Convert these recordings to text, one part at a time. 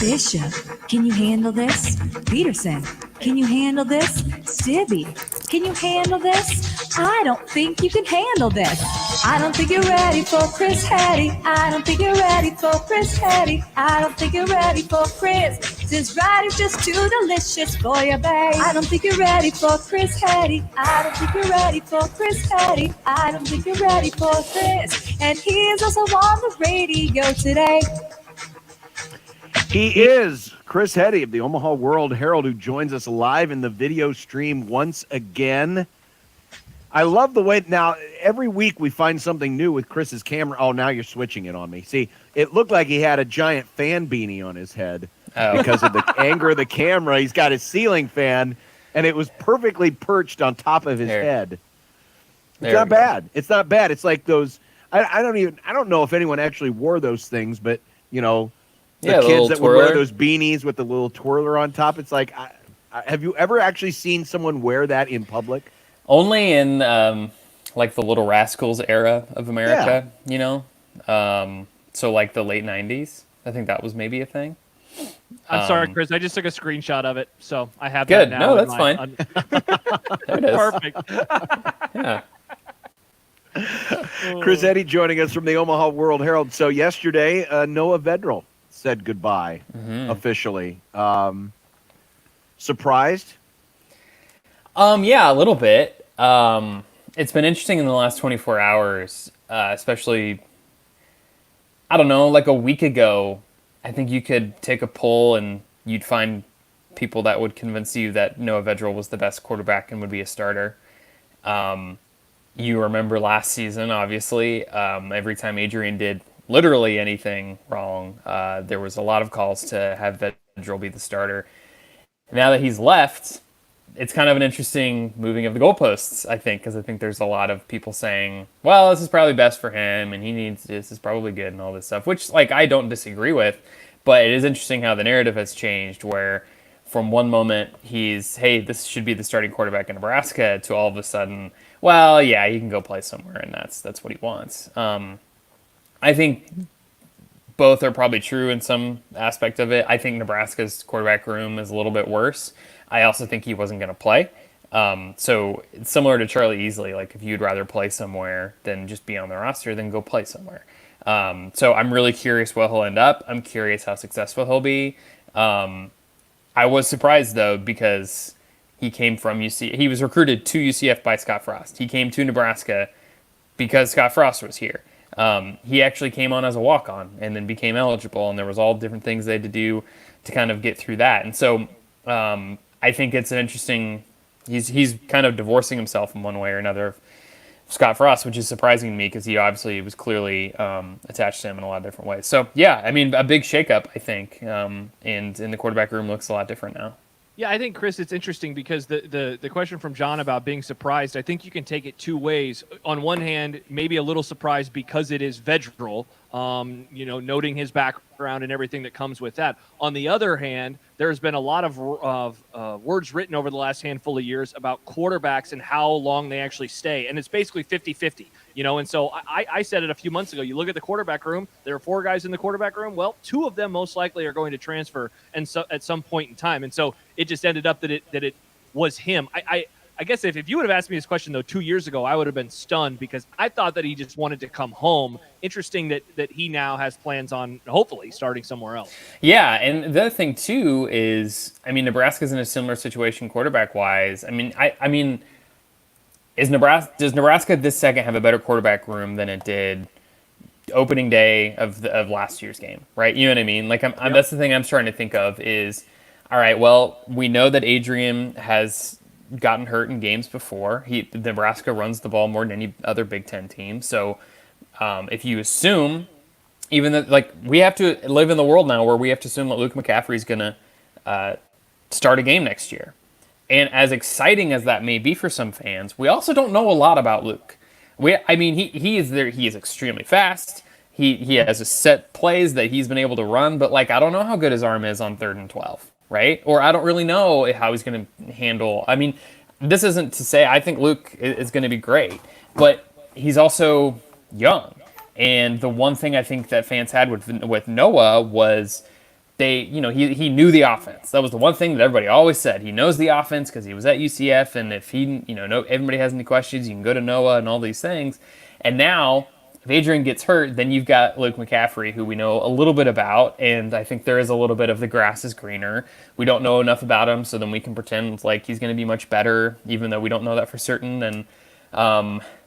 Bishop, can you handle this? Peterson, can you handle this? Stibby, can you handle this? I don't think you can handle this. I don't think you're ready for Chris Heady. I don't think you're ready for Chris Heady. I don't think you're ready for Chris. This ride is just too delicious for you, babe. I don't think you're ready for Chris Heady. I don't think you're ready for Chris Heady. I don't think you're ready for Chris. And he is also on the radio today. He is Chris Heady of the Omaha World-Herald, who joins us live in the video stream once again. I love the way now every week we find something new with Chris's camera. Oh, now you're switching it on me. See, it looked like he had a giant fan beanie on his head because of the anger of the camera. He's got his ceiling fan, and it was perfectly perched on top of his head. It's not bad. It's not bad. It's like those. I don't know if anyone actually wore those things, but you know. The kids that would wear those beanies with the little twirler on top. It's like, have you ever actually seen someone wear that in public? Only in like the Little Rascals era of America, you know? So like the late 90s. I think that was maybe a thing. I'm sorry, Chris. I just took a screenshot of it, so I have good. that now. No, that's fine. There it is. Perfect. Yeah. Chris Heady joining us from the Omaha World-Herald. So yesterday, Noah Vedra said goodbye officially. Surprised? Yeah, a little bit. It's been interesting in the last 24 hours, especially, I don't know, like a week ago, I think you could take a poll and you'd find people that would convince you that Noah Vedra was the best quarterback and would be a starter. You remember last season, obviously, every time Adrian did literally anything wrong, there was a lot of calls to have Vedra be the starter. Now that he's left, it's kind of an interesting moving of the goalposts, I think, because I think there's a lot of people saying, well, this is probably best for him, and he needs this is probably good and all this stuff, which like I don't disagree with, but it is interesting how the narrative has changed, where from one moment he's, hey, this should be the starting quarterback in Nebraska, to all of a sudden, well, yeah, he can go play somewhere, and that's what he wants. I think both are probably true in some aspect of it. I think Nebraska's quarterback room is a little bit worse. I also think he wasn't going to play. So it's similar to Charlie Easley. Like if you'd rather play somewhere than just be on the roster, then go play somewhere. So I'm really curious where he'll end up. I'm curious how successful he'll be. I was surprised though, because he came from UC. He was recruited to UCF by Scott Frost. He came to Nebraska because Scott Frost was here. He actually came on as a walk-on and then became eligible, and there was all different things they had to do to kind of get through that. And so I think it's an interesting, he's kind of divorcing himself in one way or another of Scott Frost, which is surprising to me because he obviously was clearly attached to him in a lot of different ways. So yeah, I mean, a big shakeup, I think, and in the quarterback room looks a lot different now. Yeah, I think, Chris, it's interesting because the question from John about being surprised, I think you can take it two ways. On one hand, maybe a little surprised because it is Vedra, noting his background and everything that comes with that. On the other hand, there's been a lot of words written over the last handful of years about quarterbacks and how long they actually stay. And it's basically 50-50, and so I said it a few months ago. You look at the quarterback room, there are 4 guys in the quarterback room. Well, 2 of them most likely are going to transfer and so at some point in time. And so it just ended up that it was him. I guess if you would have asked me this question, though, 2 years ago, I would have been stunned because I thought that he just wanted to come home. Interesting that he now has plans on hopefully starting somewhere else. Yeah, and the other thing, too, is, I mean, Nebraska's in a similar situation quarterback-wise. Does Nebraska this second have a better quarterback room than it did opening day of last year's game, right? You know what I mean? Like, that's the thing I'm starting to think of is, all right, well, we know that Adrian has gotten hurt in games before. Nebraska runs the ball more than any other Big Ten team. So if you assume, even that, like, we have to live in the world now where we have to assume that Luke McCaffrey's going to start a game next year. And as exciting as that may be for some fans, we also don't know a lot about Luke. He is there. He is extremely fast. He has a set plays that he's been able to run, but like I don't know how good his arm is on 3rd and 12. Right? Or I don't really know how he's going to handle. I mean, this isn't to say I think Luke is going to be great, but he's also young. And the one thing I think that fans had with Noah was he knew the offense. That was the one thing that everybody always said. He knows the offense because he was at UCF, and if everybody has any questions, you can go to Noah and all these things. And now, if Adrian gets hurt, then you've got Luke McCaffrey, who we know a little bit about, and I think there is a little bit of the grass is greener. We don't know enough about him, so then we can pretend like he's going to be much better, even though we don't know that for certain. And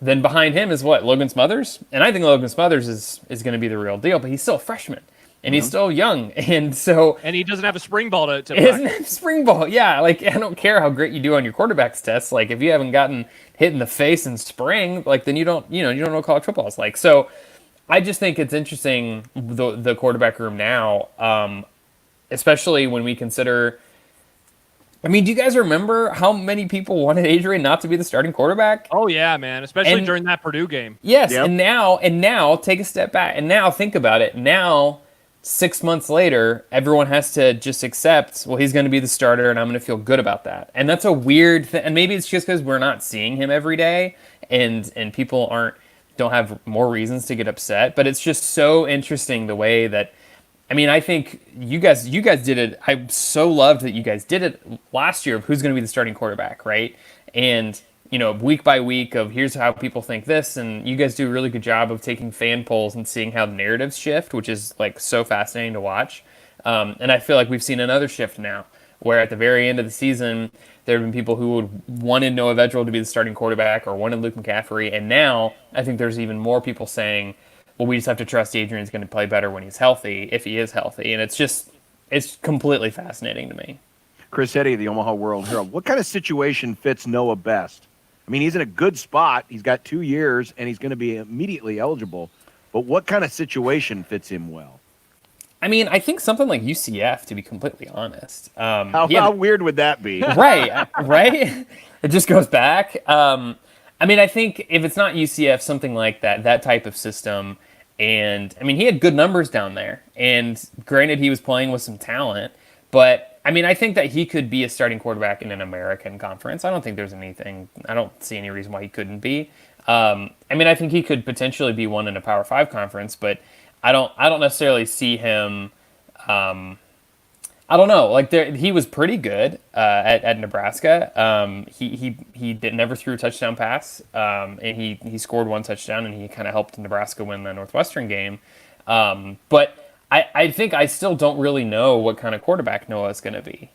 then behind him is what? Logan Smothers? And I think Logan Smothers is going to be the real deal, but he's still a freshman. And he's still young, and he doesn't have a spring ball to he doesn't have spring ball. Yeah, like I don't care how great you do on your quarterback's tests. Like if you haven't gotten hit in the face in spring, like then you don't know what college football is like. So I just think it's interesting the quarterback room now, especially when we consider. I mean, do you guys remember how many people wanted Adrian not to be the starting quarterback? Oh yeah, man, especially during that Purdue game. Yes, yep. and now take a step back, and now think about it. Now, 6 months later, everyone has to just accept, well, he's going to be the starter, and I'm going to feel good about that. And that's a weird thing. And maybe it's just because we're not seeing him every day, and people don't have more reasons to get upset. But it's just so interesting the way that, I mean, I think you guys did it. I so loved that you guys did it last year of who's going to be the starting quarterback, right? And week by week of here's how people think this, and you guys do a really good job of taking fan polls and seeing how the narratives shift, which is like so fascinating to watch. And I feel like we've seen another shift now, where at the very end of the season, there have been people who would wanted Noah Vedra to be the starting quarterback or wanted Luke McCaffrey, and now I think there's even more people saying, well, we just have to trust Adrian's going to play better when he's healthy, if he is healthy, and it's completely fascinating to me. Chris Heady of the Omaha World-Herald. What kind of situation fits Noah best? I mean, he's in a good spot. He's got 2 years, and he's going to be immediately eligible. But what kind of situation fits him well? I mean, I think something like UCF, to be completely honest. How weird would that be? Right. It just goes back. I mean, I think if it's not UCF, something like that type of system. And, I mean, he had good numbers down there. And granted, he was playing with some talent. But I mean, I think that he could be a starting quarterback in an American conference. I don't see any reason why he couldn't be. I mean, I think he could potentially be one in a Power 5 conference, but I don't necessarily see him. I don't know. Like he was pretty good at Nebraska. He never threw a touchdown pass, and he scored one touchdown, and he kind of helped Nebraska win the Northwestern game. But I think I still don't really know what kind of quarterback Noah is going to be.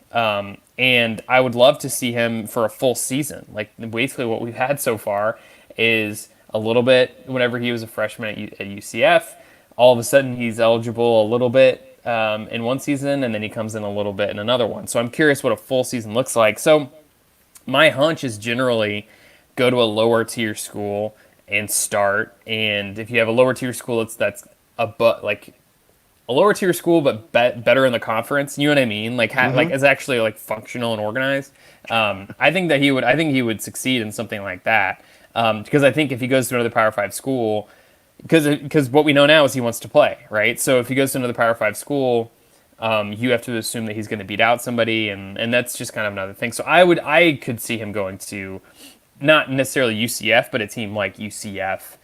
And I would love to see him for a full season. Like basically what we've had so far is a little bit whenever he was a freshman at UCF, all of a sudden he's eligible a little bit in one season, and then he comes in a little bit in another one. So I'm curious what a full season looks like. So my hunch is generally go to a lower tier school and start. And if you have a lower tier school, that's a lower tier school, but better in the conference. You know what I mean? Like, like is actually like functional and organized. I think he would succeed in something like that. Because I think if he goes to another Power 5 school, because what we know now is he wants to play, right? So if he goes to another Power 5 school, you have to assume that he's going to beat out somebody, and that's just kind of another thing. So I could see him going to not necessarily UCF, but a team like UCF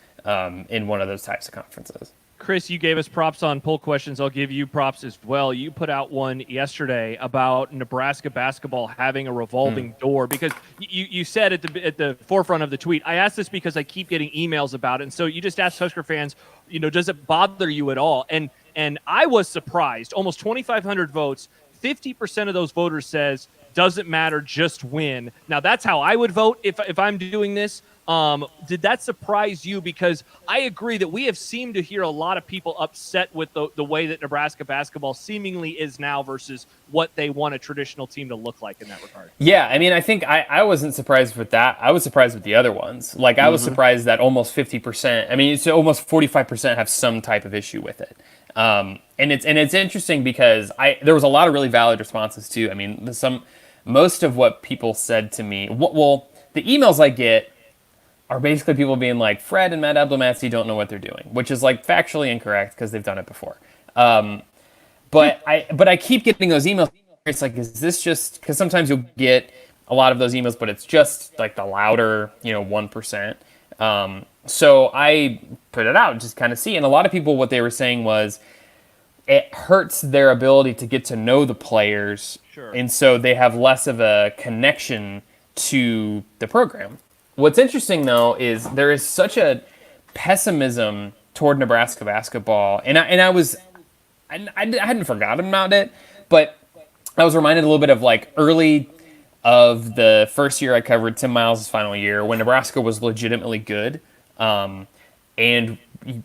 in one of those types of conferences. Chris, you gave us props on poll questions. I'll give you props as well. You put out one yesterday about Nebraska basketball having a revolving door, because you said at the forefront of the tweet, I asked this because I keep getting emails about it. And so you just asked Husker fans, does it bother you at all? And I was surprised. Almost 2,500 votes, 50% of those voters says, doesn't matter, just win. Now, that's how I would vote if I'm doing this. Did that surprise you? Because I agree that we have seemed to hear a lot of people upset with the way that Nebraska basketball seemingly is now versus what they want a traditional team to look like in that regard. Yeah, I mean, I think I wasn't surprised with that. I was surprised with the other ones. Like, I was surprised that almost 50%, I mean, it's almost 45% have some type of issue with it. And it's interesting because there was a lot of really valid responses too. I mean, most of what people said to me, the emails I get are basically people being like, Fred and Matt Abdelmassey don't know what they're doing, which is like factually incorrect because they've done it before. But I keep getting those emails. It's like, is this just, because sometimes you'll get a lot of those emails, but it's just like the louder, 1%. So I put it out and just kind of see. And a lot of people, what they were saying was, it hurts their ability to get to know the players. Sure. And so they have less of a connection to the program. What's interesting, though, is there is such a pessimism toward Nebraska basketball. And I hadn't forgotten about it, but I was reminded a little bit of like early of the first year I covered Tim Miles' final year when Nebraska was legitimately good. And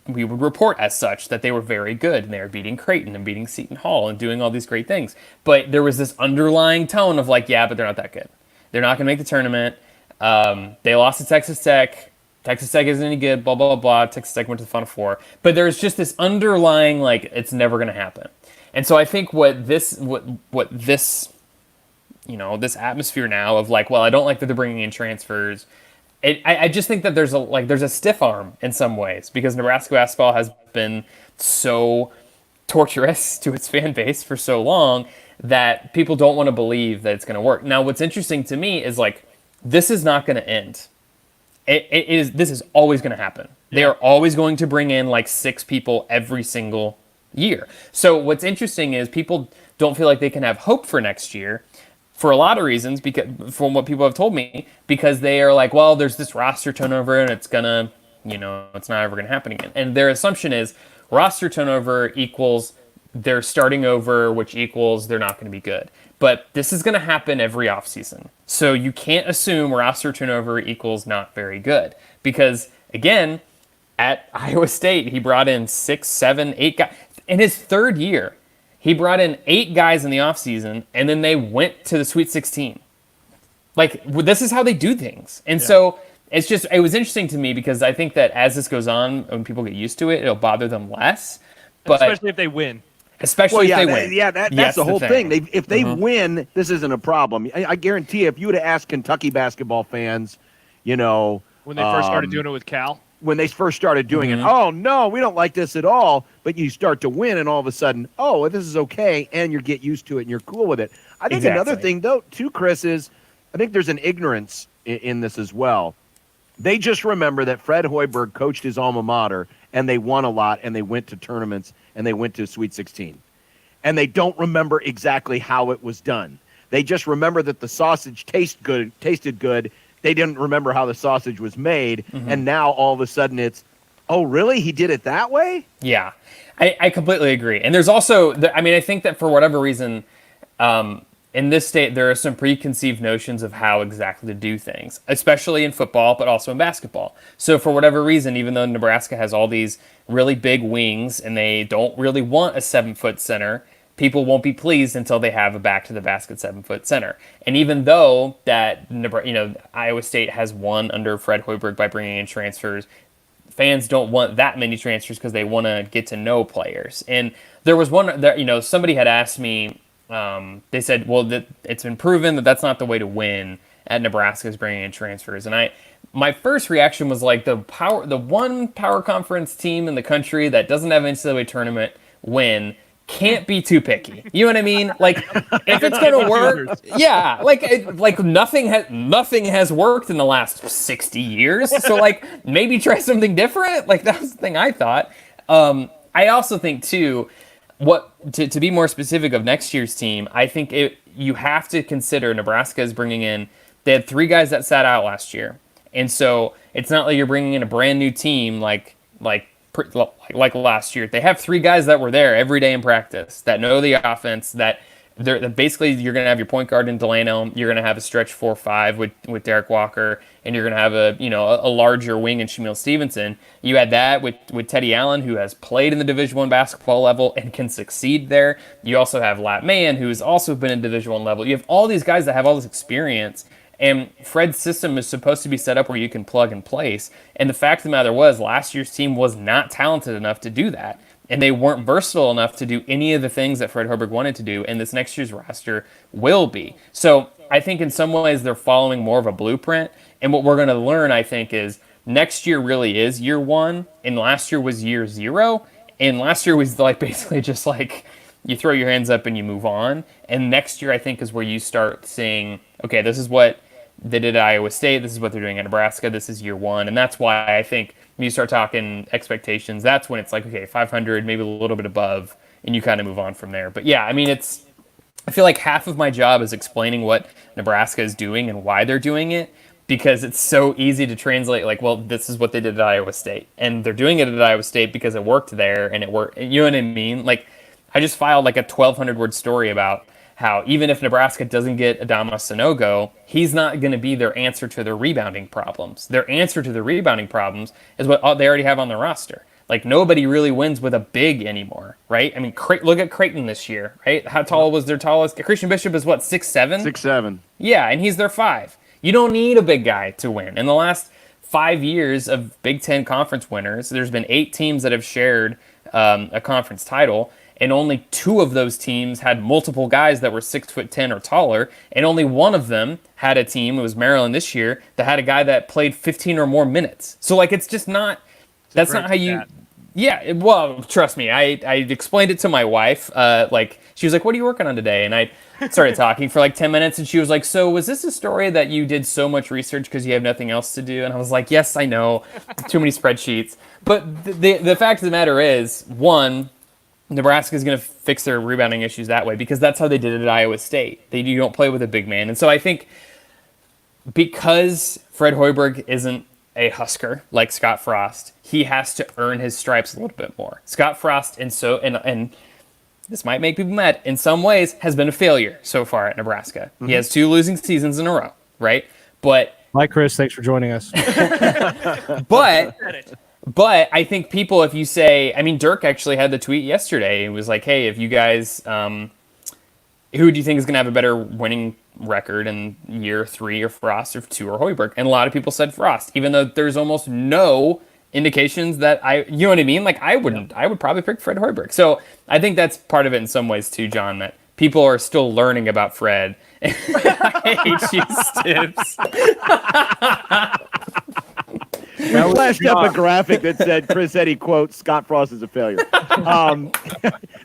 we would report as such that they were very good and they were beating Creighton and beating Seton Hall and doing all these great things. But there was this underlying tone of like, yeah, but they're not that good. They're not going to make the tournament. They lost to Texas Tech. Texas Tech isn't any good, blah, blah, blah. Texas Tech went to the Final Four. But there's just this underlying, like, it's never going to happen. And so I think what this atmosphere now of like, well, I don't like that they're bringing in transfers. I just think that there's a stiff arm in some ways because Nebraska basketball has been so torturous to its fan base for so long that people don't want to believe that it's going to work. Now, what's interesting to me is like, this is not going to end. This is always going to happen. They are always going to bring in like 6 people every single year. So what's interesting is people don't feel like they can have hope for next year for a lot of reasons, because from what people have told me, because they are like, well, there's this roster turnover and it's not ever going to happen again. And their assumption is roster turnover equals they're starting over, which equals they're not going to be good. But this is going to happen every offseason. So you can't assume roster turnover equals not very good. Because, again, at Iowa State, he brought in 6, 7, 8 guys. In his third year, he brought in 8 guys in the offseason, and then they went to the Sweet 16. Like, this is how they do things. And so it was interesting to me because I think that as this goes on, when people get used to it, it'll bother them less. But especially if they win. Especially if they win. That's the whole thing. If they win, this isn't a problem. I guarantee if you would have asked Kentucky basketball fans, when they first started doing it with Cal. When they first started doing it, oh, no, we don't like this at all. But you start to win, and all of a sudden, oh, this is okay, and you get used to it, and you're cool with it. I think another thing, though, too, Chris, is I think there's an ignorance in this as well. They just remember that Fred Hoiberg coached his alma mater, and they won a lot, and they went to tournaments, and they went to Sweet 16. And they don't remember exactly how it was done. They just remember that the sausage tasted good. They didn't remember how the sausage was made, and now all of a sudden it's, oh, really? He did it that way? Yeah, I completely agree. And there's also, I think that for whatever reason, in this state, there are some preconceived notions of how exactly to do things, especially in football, but also in basketball. So for whatever reason, even though Nebraska has all these really big wings and they don't really want a 7-foot center, people won't be pleased until they have a back-to-the-basket 7-foot center. And even though that Iowa State has won under Fred Hoiberg by bringing in transfers, fans don't want that many transfers because they want to get to know players. And there was one that somebody had asked me. They said, well, it's been proven that that's not the way to win at Nebraska is bringing in transfers. And my first reaction was like the one power conference team in the country that doesn't have an NCAA tournament win can't be too picky. You know what I mean? Like if it's going to work, yeah, like nothing has worked in the last 60 years. So like maybe try something different. Like that was the thing I thought. I also think too, to be more specific of next year's team, I think you have to consider Nebraska is bringing in. They had 3 guys that sat out last year, and so it's not like you're bringing in a brand new team like last year. They have 3 guys that were there every day in practice that know the offense. That basically you're going to have your point guard in Delano. You're going to have a stretch 4-5 with Derek Walker, and you're going to have a larger wing in Shamil Stevenson. You had that with Teddy Allen, who has played in the Division I basketball level and can succeed there. You also have Lat Mayan, who has also been in Division I level. You have all these guys that have all this experience, and Fred's system is supposed to be set up where you can plug and place. And the fact of the matter was, last year's team was not talented enough to do that. And they weren't versatile enough to do any of the things that Fred Hoiberg wanted to do, and this next year's roster will be. So I think in some ways they're following more of a blueprint, and what we're going to learn, I think, is next year really is year 1, and last year was year 0, and last year was like basically just like you throw your hands up and you move on, and next year I think is where you start seeing, okay, this is what they did at Iowa State, this is what they're doing at Nebraska, this is year 1, and that's why I think when you start talking expectations, that's when it's like, okay, 500, maybe a little bit above and you kind of move on from there. But yeah, I mean, I feel like half of my job is explaining what Nebraska is doing and why they're doing it, because it's so easy to translate, like, well, this is what they did at Iowa State, and they're doing it at Iowa State because it worked there, and it worked. You know what I mean? Like, I just filed like a 1,200-word story about how even if Nebraska doesn't get Adama Sanogo, he's not going to be their answer to their rebounding problems. Their answer to the rebounding problems is what they already have on the roster. Like, nobody really wins with a big anymore, right? I mean, look at Creighton this year, right? How tall was their tallest? Christian Bishop is what, 6'7"? 6'7". Yeah, and he's their 5. You don't need a big guy to win. In the last 5 years of Big Ten conference winners, there's been 8 teams that have shared a conference title, and only 2 of those teams had multiple guys that were 6'10" or taller, and only one of them had a team, it was Maryland this year, that had a guy that played 15 or more minutes. So, like, it's just not... That's not how you... Yeah, well, trust me, I explained it to my wife. Like, she was like, what are you working on today? And I started talking for like 10 minutes, and she was like, so was this a story that you did so much research because you have nothing else to do? And I was like, yes, I know. Too many spreadsheets. But the fact of the matter is, one, Nebraska is going to fix their rebounding issues that way because that's how they did it at Iowa State. You don't play with a big man. And so I think because Fred Hoiberg isn't a Husker like Scott Frost, he has to earn his stripes a little bit more. Scott Frost, and this might make people mad, in some ways has been a failure so far at Nebraska. Mm-hmm. He has 2 losing seasons in a row, right? But hi, Chris, thanks for joining us. But I think people, if you say, I mean, Dirk actually had the tweet yesterday. It was like, hey, if you guys, who do you think is going to have a better winning record in year 3, or Frost, or 2, or Hoiberg? And a lot of people said Frost, even though there's almost no indications that you know what I mean? Like, I would probably pick Fred Hoiberg. So I think that's part of it in some ways too, John, that people are still learning about Fred. I hate you, Stips. We flashed up a graphic that said Chris Heady quote Scott Frost is a failure.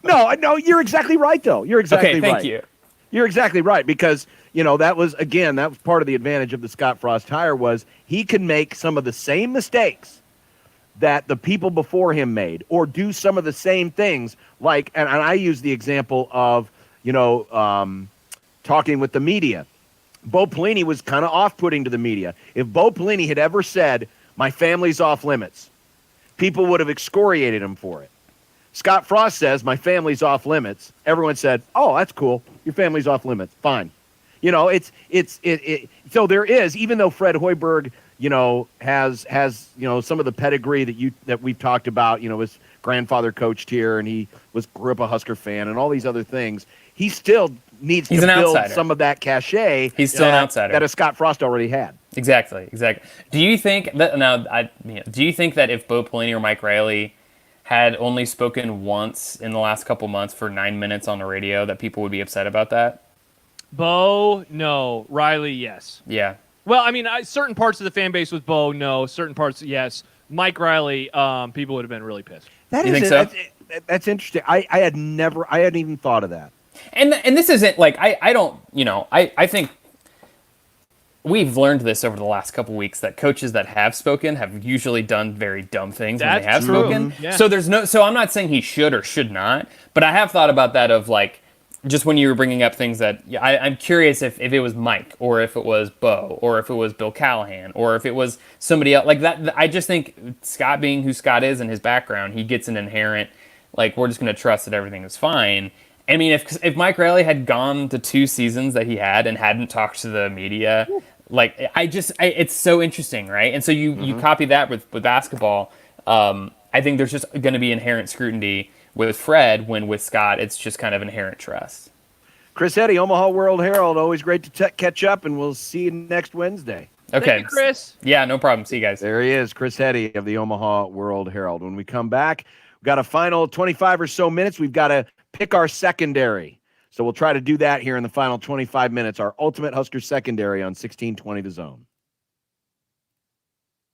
No, you're exactly right though. You're exactly right. Okay, thank you. You're exactly right, because that was part of the advantage of the Scott Frost hire, was he can make some of the same mistakes that the people before him made, or do some of the same things, like, and I use the example of talking with the media. Bo Pelini was kind of off-putting to the media. If Bo Pelini had ever said, my family's off limits, people would have excoriated him for it. Scott Frost says, my family's off limits. Everyone said, oh, that's cool. Your family's off limits. Fine. So there is, even though Fred Hoiberg, has some of the pedigree that we've talked about, his grandfather coached here and he grew up a Husker fan and all these other things, he still needs to build some of that cachet. He's still an outsider that a Scott Frost already had. Exactly. Do you think that do you think that if Bo Pelini or Mike Riley had only spoken once in the last couple months for 9 minutes on the radio, that people would be upset about that? Bo, no. Riley, yes. Yeah. Well, I mean, certain parts of the fan base with Bo, no. Certain parts, yes. Mike Riley, people would have been really pissed. You think so? That's interesting. I hadn't even thought of that. And this isn't like, I think we've learned this over the last couple weeks, that coaches that have spoken have usually done very dumb things when they have spoken. Yeah. So I'm not saying he should or should not, but I have thought about that of like, just when you were bringing up things that I'm curious if it was Mike, or if it was Bo, or if it was Bill Callahan, or if it was somebody else like that. I just think Scott, being who Scott is and his background, he gets an inherent, like, we're just going to trust that everything is fine. I mean, if Mike Riley had gone the 2 seasons that he had and hadn't talked to the media, like, it's so interesting, right? And so you copy that with basketball. I think there's just going to be inherent scrutiny with Fred, when with Scott, it's just kind of inherent trust. Chris Heady, Omaha World-Herald, always great to catch up, and we'll see you next Wednesday. Okay. Thank you, Chris. Yeah, no problem. See you guys. There he is, Chris Heady of the Omaha World-Herald. When we come back, we've got a final 25 or so minutes. We've got to pick our secondary. So we'll try to do that here in the final 25 minutes, our ultimate Husker secondary on 1620 The Zone.